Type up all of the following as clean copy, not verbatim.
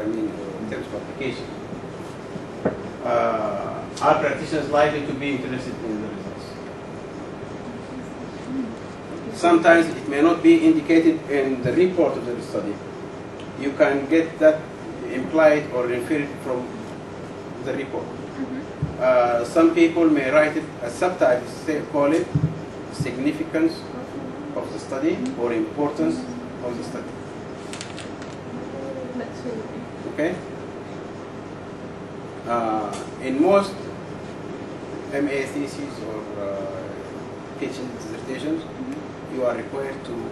in terms of application. Are practitioners likely to be interested in the results? Sometimes it may not be indicated in the report of the study. You can get that implied or inferred from the report. Some people may write it as subtitles, call it significance of the study or importance of the study. Okay? In most MA theses or teaching dissertations, you are required to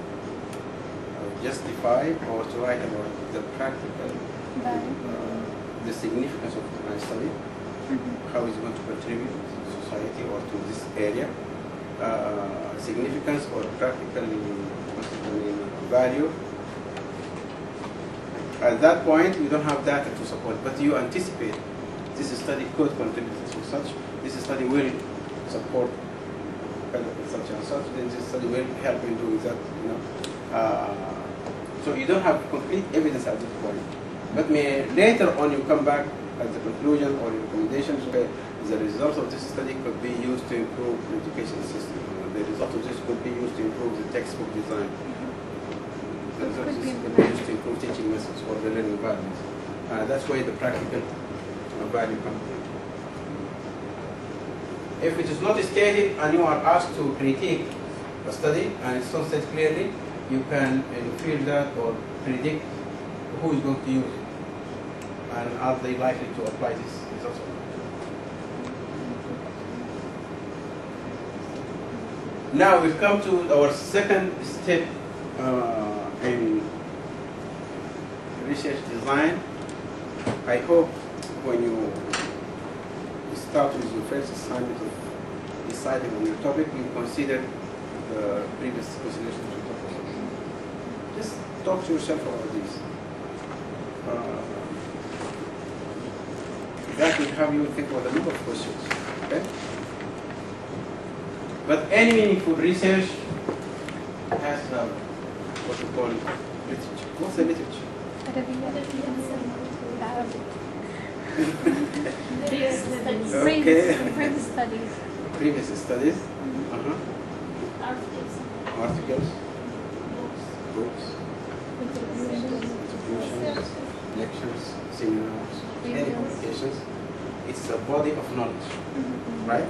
justify or to write about the practical, the significance of my study, how it's going to contribute to society or to this area, significance or practical value. At that point, you don't have data to support, but you anticipate this study could contribute to such, this study will support such and such, then this study will help in doing that, so you don't have complete evidence at this point. But later on you come back at the conclusion or recommendations where the result of this study could be used to improve the education system. The result of this could be used to improve the textbook design. The result of this could be used to improve teaching methods or the learning values. That's where the practical value comes in. If it is not stated and you are asked to critique a study and it's not said clearly, you can infer that or predict who is going to use it and are they likely to apply this result. Now we come to our second step in research design. I hope when you start with your first assignment of deciding on your topic, you consider the previous considerations we talked about. Just talk to yourself about this. That will have you think about a number of questions. Okay? But any meaningful research has what we call literature. What's the literature? Previous studies. Previous studies. Articles. Books. Contributions. Lectures. Seminars. Any publications. It's a body of knowledge, right?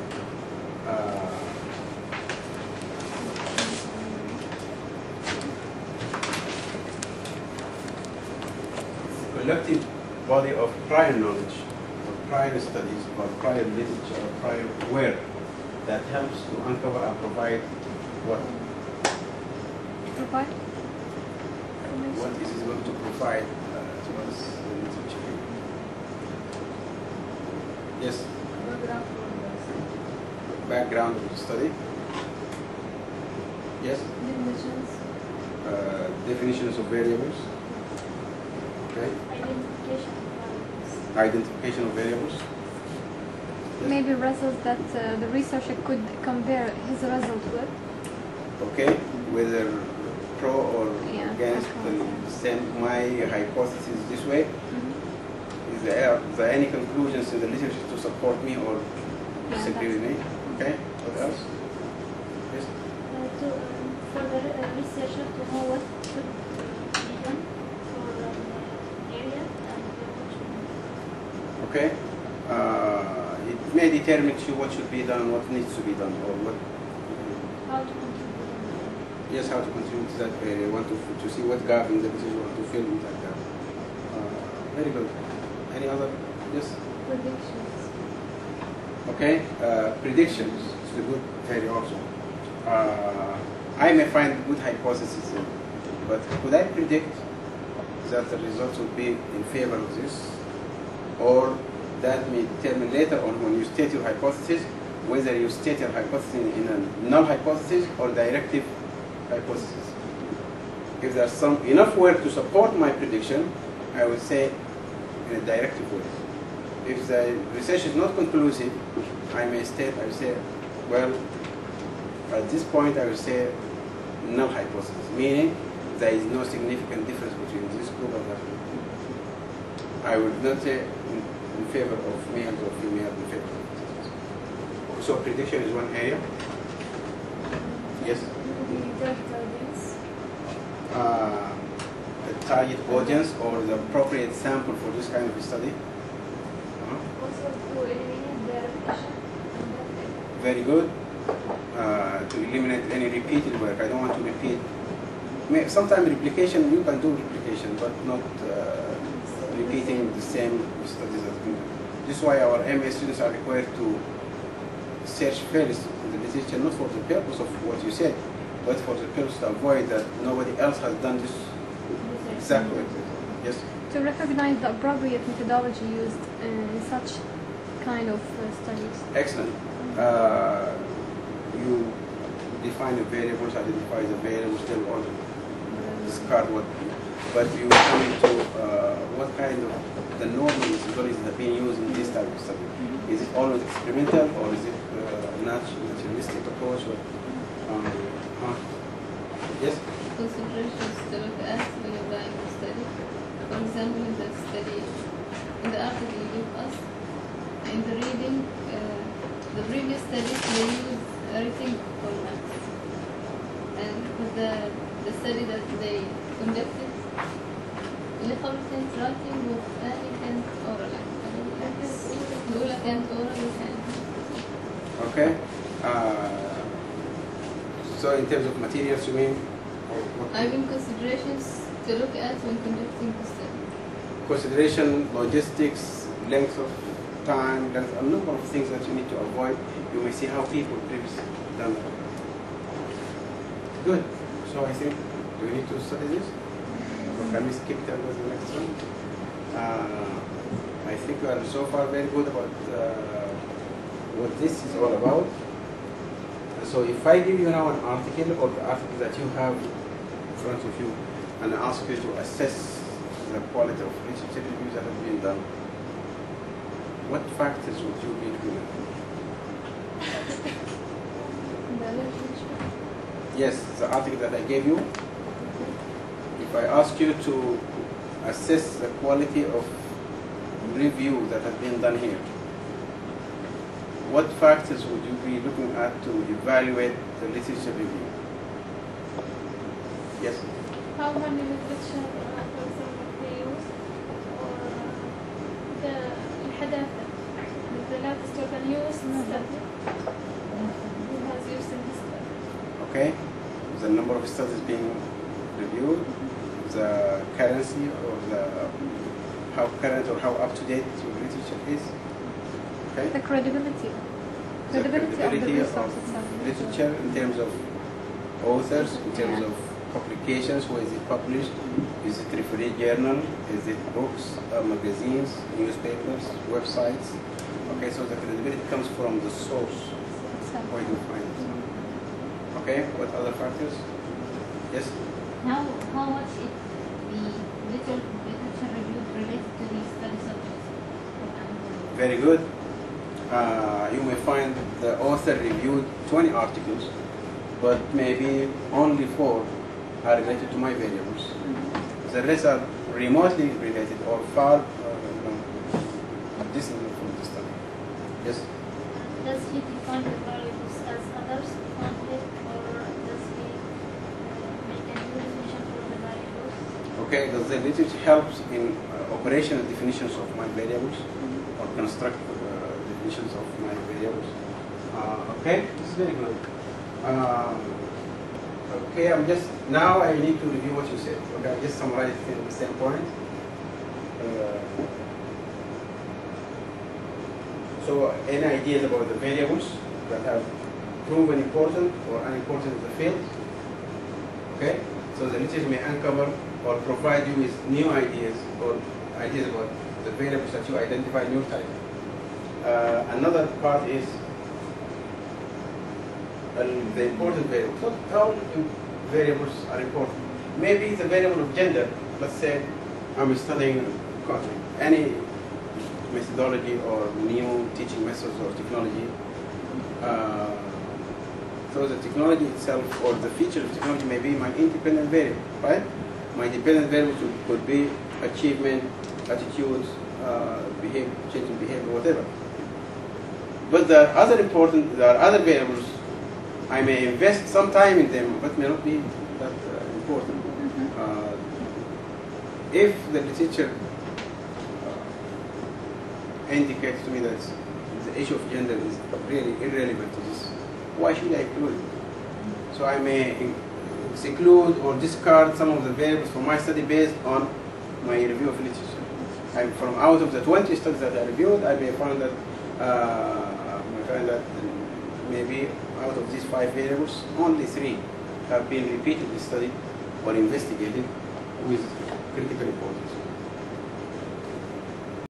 Collective body of prior knowledge, or prior studies, or prior literature, or prior work that helps to uncover and provide what? Provide? What this is going to provide to us in literature. Yes? Background of the study. Yes? Definitions. Definitions of variables. Okay. Identification of variables. Yes. Maybe results that the researcher could compare his result with. Okay, whether pro or against the same, my hypothesis this way. Is there any conclusions in the literature to support me or disagree with me? Okay, what else? Yes? For the researcher to know what should be done for the area and what should be done. Okay. It may determine to you what should be done, what needs to be done, or what. How to contribute. Yes, how to contribute to that area. Want to see what gap in the research, want to fill in that gap. Very good. Any other? Yes. Predictions. Okay. Predictions is a good area also. I may find good hypothesis, but could I predict that the results would be in favor of this, or that may determine later on when you state your hypothesis whether you state your hypothesis in a null hypothesis or directive hypothesis. If there's some enough work to support my prediction, I would say in a directive way. If the research is not conclusive, I may state, I will say, well, at this point I will say null hypothesis, meaning there is no significant difference between this group and that group. I would not say in favor of males or females in favor of. So prediction is one area. Yes. The target audience or the appropriate sample for this kind of study. Also to eliminate the repetition. Very good. To eliminate any repeated work. I don't want to repeat. Sometimes replication, you can do replication, but not repeating the same studies as been done. This is why our MA students are required to search first in the literature, not for the purpose of what you said, but for the purpose to avoid that nobody else has done this exactly. Yes? To recognize the appropriate methodology used in such kind of studies. Excellent. You define the variables, identify the variables, then order, discard what, but you come into what kind of the normal methodologies that are being used in this type of study. Is it always experimental or is it naturalistic approach? Or, yes? Considerations to look at when applying the study. For example, in the study, in the article you give us, in the reading, the previous studies they use everything formats. And with the study that they conducted, اللي كانت writing والثاني كانت oral. الأولى كانت oral والثانية. Okay. So in terms of materials, you mean? I mean considerations to look at when conducting the study. Consideration, logistics, length of time, there's a number of things that you need to avoid. You may see how people previously done that. Good. So I think, do we need to study this? Or can we skip that with the next one? I think we are so far very good about what this is all about. So if I give you now an article or the article that you have in front of you and ask you to assess the quality of literature reviews that have been done, what factors would you be looking at? Yes, the article that I gave you. If I ask you to assess the quality of review that has been done here, what factors would you be looking at to evaluate the literature review? Yes? How many literature, for example, they use, or the الحداثة, the latest or the newest study, who has used in this study. Okay, the number of studies being reviewed, the currency or the how current or how up to date your literature is. Okay. The credibility. The Credibility of the resource itself. literature in terms of authors, in terms of publications, where is it published? Is it referee journal? Is it books, magazines, newspapers, websites? Okay, so the credibility comes from the source where you find it. Okay, what other factors? Yes? How much is the literature review related to the study subjects? Very good. You may find the author reviewed 20 articles, but maybe only 4 are related to my variables. The rest are remotely related or far distant from the study. Yes? Does he define the variables as others defined it, or does he make a new definition for the variables? Okay, does the literature helps in operational definitions of my variables or construct definitions of my variables? Okay, this is very good. Okay, now I need to review what you said. Okay, I just summarize it in the same point. So any ideas about the variables that have proven important or unimportant in the field? Okay, so the literature may uncover or provide you with new ideas or ideas about the variables that you identify in your title. Another part is the important variables. Not all variables are important. Maybe the variable of gender, let's say I'm studying any methodology or new teaching methods or technology. So the technology itself or the feature of technology may be my independent variable, right? My dependent variable could be achievement attitudes, changing behavior, whatever. But there are other variables. I may invest some time in them, but may not be that important. If the literature indicates to me that the issue of gender is really irrelevant to this, why should I include it? So I may exclude or discard some of the variables for my study based on my review of literature. From out of the 20 studies that I reviewed, I may find that maybe out of these 5 variables, only 3 have been repeatedly studied or investigated with critical importance.